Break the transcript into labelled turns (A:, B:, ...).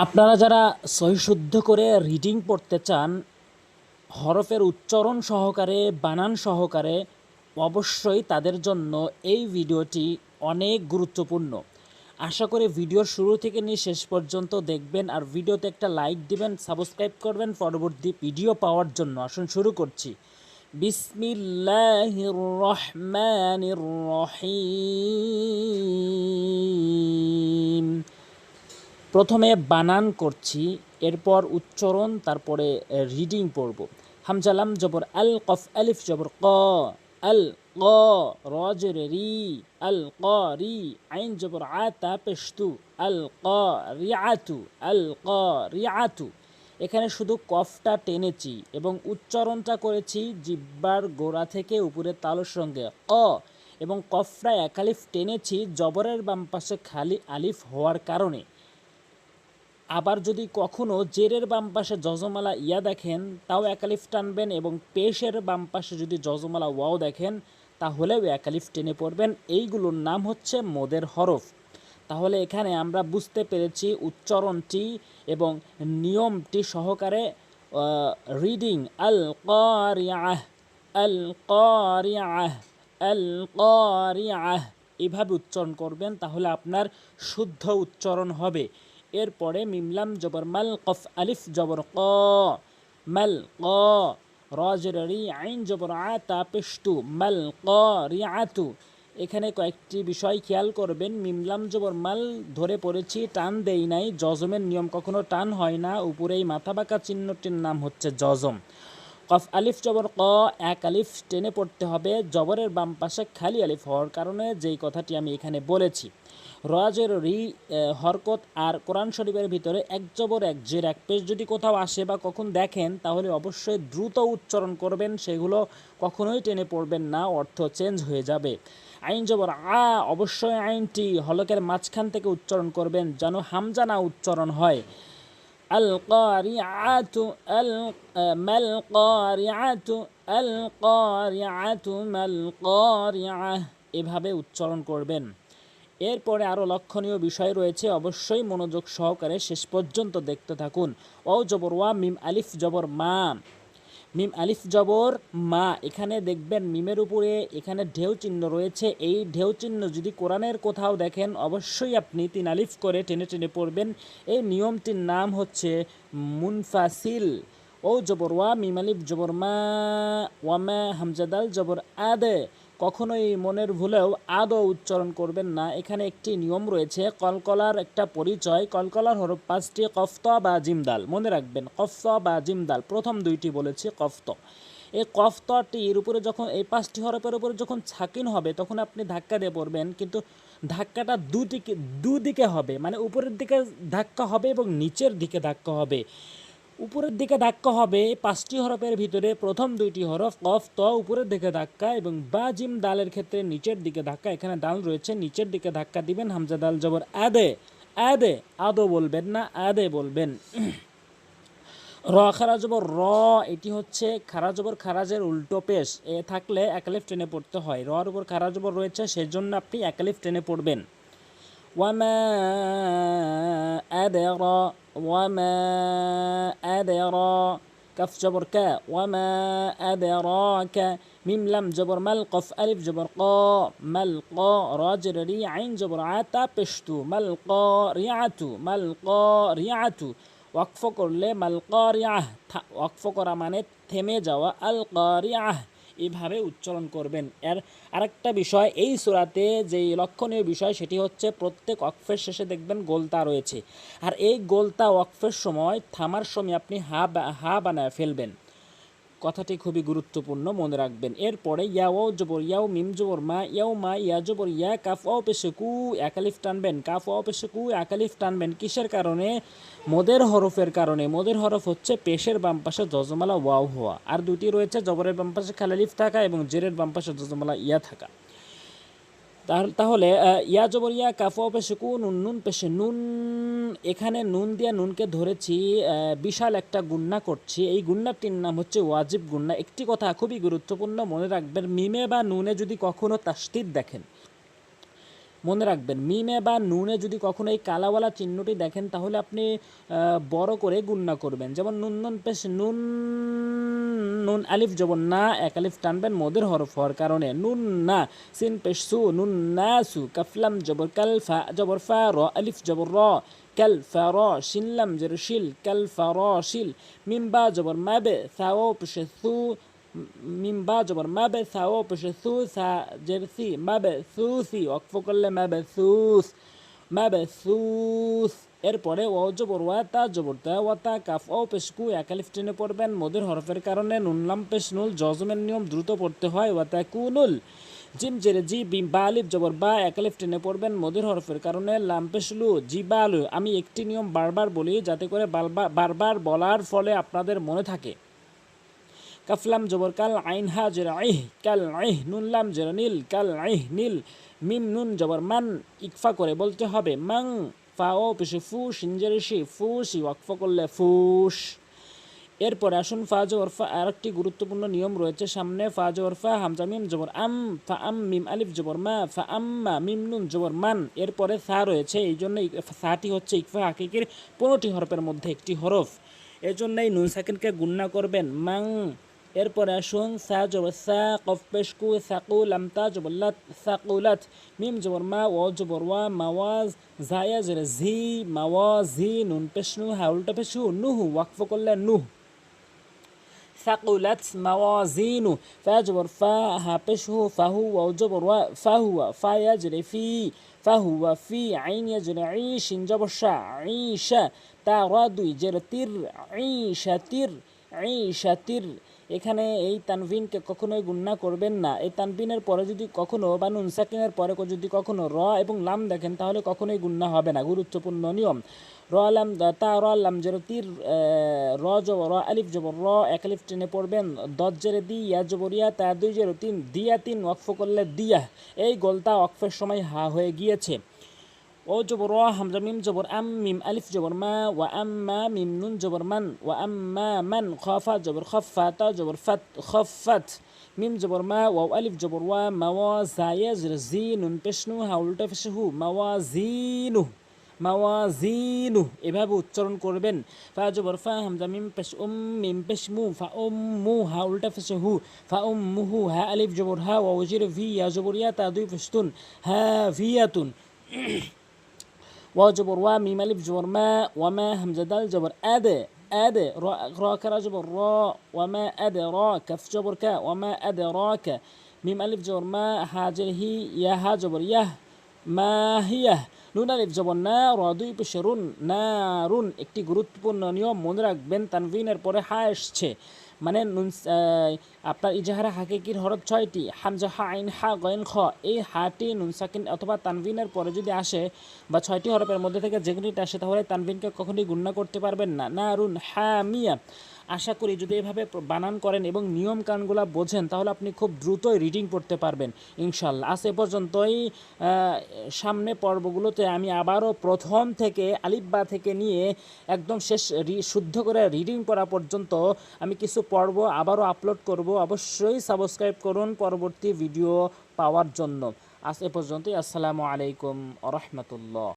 A: আপনারা যারা সহিশুদ্ধ করে রিডিং পড়তে চান, হরফের উচ্চারণ সহকারে, বানান সহকারে, অবশ্যই তাদের জন্য এই ভিডিওটি অনেক গুরুত্বপূর্ণ। আশা করি ভিডিওর শুরু থেকে নিয়ে শেষ পর্যন্ত দেখবেন আর ভিডিওতে একটা লাইক দিবেন, সাবস্ক্রাইব করবেন পরবর্তী ভিডিও পাওয়ার জন্য। আসুন শুরু করছি। বিসমিল্লাহির রহমানির রহিম। প্রথমে বানান করছি, এরপর উচ্চারণ, তারপরে রিডিং পড়ব। হামজা লাম জবর আল, কফ আলিফ জবর ক, আল ক, র জের রি, আল ক রি, আইন জবর আ তা পেশতু, আল ক রিআতু, আল ক রিআতু। এখানে শুধু কফটা টেনেছি এবং উচ্চারণটা করেছি জিহ্বার গোড়া থেকে উপরের তালুর সঙ্গে ক, এবং কফটা এক আলিফ টেনেছি জবরের বাম পাশে খালি আলিফ হওয়ার কারণে। আবার যদি কখনো জেরের বাম পাশে যজমালা ইয়া দেখেন তাও একালিফ টানবেন, এবং পেশের বাম পাশে যদি যজমালা ওয়াও দেখেন তাহলেও একালিফ টেনে পড়বেন। এইগুলোর নাম হচ্ছে মদের হরফ। তাহলে এখানে আমরা বুঝতে পেরেছি উচ্চারণটি এবং নিয়মটি সহকারে। রিডিং আল কারিআহ, আল কারিআহ, আল কারিআহ, এভাবে উচ্চারণ করবেন, তাহলে আপনার শুদ্ধ উচ্চারণ হবে। এরপরে মিমলাম জবর মাল, কফ আলিফ জবর ক, মাল ক, র জের রি, আইন জবর আ তা পেশতু, মাল ক রিআতু। এখানে কয়েকটি বিষয় খেয়াল করবেন। মিমলাম জবর মাল ধরে পড়েছি, টান দেই নাই। জজমের নিয়ম কখনো টান হয় না, উপরেই মাথা বাঁকা চিহ্নটির নাম হচ্ছে জজম। কফ আলিফ জবর ক, এক আলিফ টেনে পড়তে হবে জবরের বাম পাশে খালি আলিফ হওয়ার কারণে, যেই কথাটি আমি এখানে বলেছি। রজের রি হরকত আর কোরআন শরীফের ভিতরে এক জবর এক জের এক পেশ যদি কোথাও আসে বা কখন দেখেন তাহলে অবশ্যই দ্রুত উচ্চারণ করবেন, সেগুলো কখনোই টেনে পড়বেন না, অর্থ চেঞ্জ হয়ে যাবে। আইন জবর আ, অবশ্যই আইনটি হলকের মাঝখান থেকে উচ্চারণ করবেন যেন হামজা না উচ্চারণ হয়। আল কারিআতু, আল মাল কারিআতু, আল কারিআতু, মাল কারিআহ, এভাবে উচ্চারণ করবেন। এরপরে আরও লক্ষণীয় বিষয় রয়েছে, অবশ্যই মনোযোগ সহকারে শেষ পর্যন্ত দেখতে থাকুন। ও জবর ওয়া, মিম আলিফ জবর মা, মিম আলিফ জবর মা। এখানে দেখবেন মিমের উপরে এখানে ঢেউ চিহ্ন রয়েছে। এই ঢেউ চিহ্ন যদি কোরআনের কোথাও দেখেন অবশ্যই আপনি তিন আলিফ করে টেনে টেনে পড়বেন। এই নিয়মটির নাম হচ্ছে মুনফাসিল। ও জবর ওয়া, মিম আলিফ জবর মা, ওয়ামা, হামজাদাল জবর আদে। কখনোই মনের ভুলেও আদৌ উচ্চারণ করবেন না। এখানে একটি নিয়ম রয়েছে, কলকলার একটা পরিচয়। কলকলার হরফ পাঁচটি, কফত বা জিমদাল। মনে রাখবেন কফত বা জিমদাল, প্রথম দুইটি বলেছি কফত। এই কফতটির উপরে যখন এই পাঁচটি হরফের উপরে যখন ছাকিন হবে তখন আপনি ধাক্কা দিয়ে পড়বেন, কিন্তু ধাক্কাটা দুদিকে হবে, মানে উপরের দিকে ধাক্কা হবে এবং নিচের দিকে ধাক্কা হবে। উপরের দিকে ধাক্কা হবে পাঁচটি হরফের ভিতরে প্রথম দুইটি হরফ কফ ত, উপরের দিকে ধাক্কা, এবং বা জিম দালের ক্ষেত্রে নিচের দিকে ধাক্কা। এখানে দাল রয়েছে, নিচের দিকে ধাক্কা দিবেন। হামজা দাল জবর আদে, আদে, আদো বলবেন না, আদে বলবেন। র খারা জবর র, এটি হচ্ছে খারা জবর খারাজের উল্টো পেশ। এ থাকলে একালিফ টেনে পড়তে হয়, রর উপর খারা জবর রয়েছে সেজন্য আপনি একালিফ টেনে পড়বেন। وما أدرى، وما أدرى، كف جبر كا، وما أدراك، ميم لم جبر مل، قف ألف جبر قا، ملقا، راجر ري، عين جبر عتا بشتو، ملقارعة، ملقارعة। ওয়াকফ করলে মালকারিয়াহ, ওয়াকফ করা মানে থেমে যাওয়া, আল কারিয়াহ, এভাবে উচ্চারণ করবেন। এর আরেকটা বিষয় এই সূরাতে যেই লক্ষণীয় বিষয় সেটি হচ্ছে প্রত্যেক ওয়াকফের শেষে দেখবেন গোলতা রয়েছে, আর এই গোলতা ওয়াকফের সময় থামার সময় আপনি হা বানায় ফেলবেন। কথাটি খুবই গুরুত্বপূর্ণ, মনে রাখবেন। এরপরে ইয়াও জবর ইয়াও, মিম জবর মা, ইয়াও মা, ইয়া জবর ইয়া, কাফ ও পেশে কু, একালিফ টানবেন। কাফ ও পেশে কু, একালিফ টানবেন কিসের কারণে? মদের হরফের কারণে। মদের হরফ হচ্ছে পেশের বাম পাশে যজমালা ওয়াও হওয়া, আর দুটি রয়েছে জবরের বাম পাশে খালালিফ থাকা এবং জেরের বাম পাশে যজমালা ইয়া থাকা। তাহলে ইয়া জবর ইয়া, কাফ ও পেশে কু, নুন নুন পেশে নুন। এখানে নুন দিয়া নুনকে ধরেছি, বিশাল একটা গুন্না করছি। এই গুন্নাটির নাম হচ্ছে ওয়াজিব গুন্না। একটি কথা খুবই গুরুত্বপূর্ণ মনে রাখবেন, মিমে বা নুনে যদি কখনো তাসদিদ দেখেন, মনে রাখবেন মিমে বা নুনে যদি কখনো এই কালাওয়ালা চিহ্নটি দেখেন তাহলে আপনি বড় করে গুণনা করবেন। যেমন নুন নুন পেশ নুন, নুন আলিফ জবর না, এক আলিফ টানবেন মদের হরফ হওয়ার কারণে, নুন না। সিন পেশ সু, নুন না সু। কাফলাম জবর কাল, ফা জবর ফা, র আলিফ জবর র, কাল ফারা। শিনলাম জের শিল, কাল ফারা শিল। মিম বা জবর মাবে, সাও পেশ সু, মিম বা জবর মাবে, সাও পেশ সু, সা জের সি, মাবে সুসি। ওয়াকফ করলে মাবে সুস, মাবে সুস। এরপরে ও জবর ওয়া, তা জবর তা, ওয়া তা কাফ ও পেশ কু, এক আলিফ টেনে পড়বেন মদের হরফের কারণে, নুন লাম পেশ নুল, জজমের নিয়ম দ্রুত পড়তে হয়, ওয়া তা কুনুল। জিম জেরে জি, বিম বা আলিফ জবর বা, এক আলিফ টেনে পড়বেন মদের হরফের কারণে, লাম পেশ লু, জি বা লু। আমি একটি নিয়ম বারবার বলি যাতে করে বারবার বলার ফলে আপনাদের মনে থাকে। কাফলাম জবর কাল, আইন হা জের আইহ, কাল আইহ। নুন লাম জের নীল, কাল আইহ নীল। মিম নুন জবর মান, ইকফা করে বলতে হবে মাং। ফা ও পেশে ফু, সিনজেরে শি, ফুসি। ওয়াকফ করলে ফুস। এরপরে আসুন ফা জবর ফা, আরেকটি গুরুত্বপূর্ণ নিয়ম রয়েছে সামনে। ফা জবর ফা, হামজা মিম জবর আম, ফা আম মিম আলিফ জবর মা, ফা আম্মা। মিম নুন জবর মান, এরপরে সা রয়েছে, এই জন্য সাটি হচ্ছে ইকফা হাকিকির 15টি হরফের মধ্যে একটি হরফ, এজন্যই নুন সাকিনকে গুণনা করবেন মাং। এরপরে আসুন সা জবর সা, কফ পেশ কু, সাকু লাম তা জবর লাত, সাকুলাত। মিম জবর মা, ও জবর ওয়া, মাওয়াজ। জায়া জের জি, মাওয়াজি। নুন পেশ নু, হা উল্টা পেশ হু, নুহু। ওয়াকফ করলে নুহ, ثقلت موازينه. فاجبر فا، ها পেশ হু, ফাহু। ওয়াও জবর ওয়া, ফাহুয়া। ফা ইয়াজরি ফি, ফাহুয়া ফি। আইন ইয়াজরি ই, শিন জবর শা, ঈশা। তা রা দুই জের তির, ঈশাতির, ঈশাতির। এখানে এই তানভিনকে কখনোই গুণনা করবেন না। এই তানভিনের পরে যদি কখনো বা নুন সাকিনের পরে যদি কখনো র এবং লাম দেখেন তাহলে কখনোই গুণনা হবে না, গুরুত্বপূর্ণ নিয়ম। র লাম, তা র লাম জের তির, র জবর র, আলিফ জবর র, এক আলিফ টেনে পড়বেন, দত জেরে দি, ইয়া জবর ইয়া, তা দুই জের তিন, দিয়া তিন। ওয়াকফ করলে দিয়া। এই গোলটা ওয়াকফের সময় হা হয়ে গিয়েছে। ও জবর র, হামজা মিম জবর আম, মিম আলিফ জবর মা, ওয়া আম্মা। মিম নুন জবর মান, ওয়া আম্মা মান। খাফা জবর খফা, তা জবর ফাত, খফাত। মিম জবর মা, ওয়াও আলিফ জবর ওয়া, মাওয়া। জায়া জের জি, নুন পেশ নু, হা উল্টা পেশ হু, মাওয়াজিনু, মাওয়াজিনু। এভাবে উচ্চারণ করবেন। ফা জবর ফা, হামজা মিম পেশ মিম পেশ মু, ফা মু, হা উল্টা পেশ হু, ফা মুহু। হা আলিফ জবর হা, ওয়াও জের ভি, ইয়া জবর ইয়া, তা দুই পেশতুন, হা ভিয়াতুন। ওয়াও জবর ওয়া, মিম আলিফ জবর মা, ওয়া মা। হামজা দাল জবর আদে, আদে। র কারা জবর র, ওয়া মা আদে র। কাফ জবর কা, ওয়া মা আদে র কা। মিম আলিফ জবর মা, হা জের হি, ইয়া হা জবর ইয়াহ, মা হিয়াহ। নুন আলিফ জবর না, র দুই পেশে রুন, নারুন। একটি গুরুত্বপূর্ণ নিয়ম মনে রাখবেন, তানভিনের পরে হা এসছে মানে নুন, আপনার ইজাহারা হাকিকির হরফ 6টি, হামজা হা আইন হা গয়েন খ। এই হাটি নুন সাকিন অথবা তানভিনের পরে যদি আসে বা 6টি হরফের মধ্যে থেকে যে কোনোটি আসে তাহলে তানভিনকে কখনোই গুণনা করতে পারবেন না। নারুন হামিয়া। আশা করি যদি এভাবে বানান করেন এবং নিয়ম কানুনগুলো বোঝেন তাহলে আপনি খুব দ্রুতই রিডিং পড়তে পারবেন ইনশাল্লাহ। আজ এ পর্যন্তই। সামনে পর্বগুলোতে আমি আবারও প্রথম থেকে আলিফ বা থেকে নিয়ে একদম শেষ শুদ্ধ করে রিডিং পড়া পর্যন্ত আমি কিছু পর্ব আবারও আপলোড করব। অবশ্যই সাবস্ক্রাইব করুন পরবর্তী ভিডিও পাওয়ার জন্য। আজ এ পর্যন্তই। আসসালামু আলাইকুম ওয়া রাহমাতুল্লাহ।